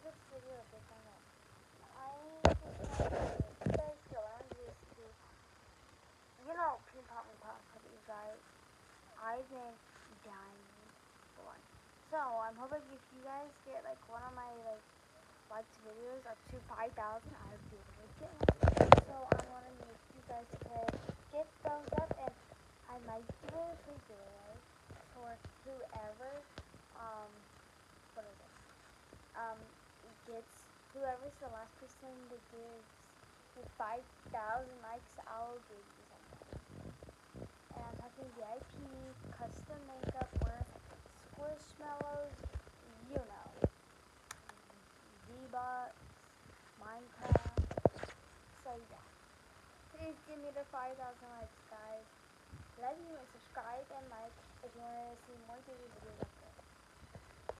this video a bit on it. I just want you guys to learn this to, ping pong properties, right? I think diamond one. So I'm hoping if you guys get like one of my liked videos up to 5,000, I'll be able to get one. So I want to make you guys get thumbs up, and I might do a free giveaway for whoever what is it? Um, gets whoever's the last person that gives the 5,000 likes, I'll give you something. And I'm talking VIP, custom makeup, or Squishmallows, V-Bucks, Minecraft. So yeah, please give me the 5,000 likes, guys. Love you, and subscribe and like if you want to see more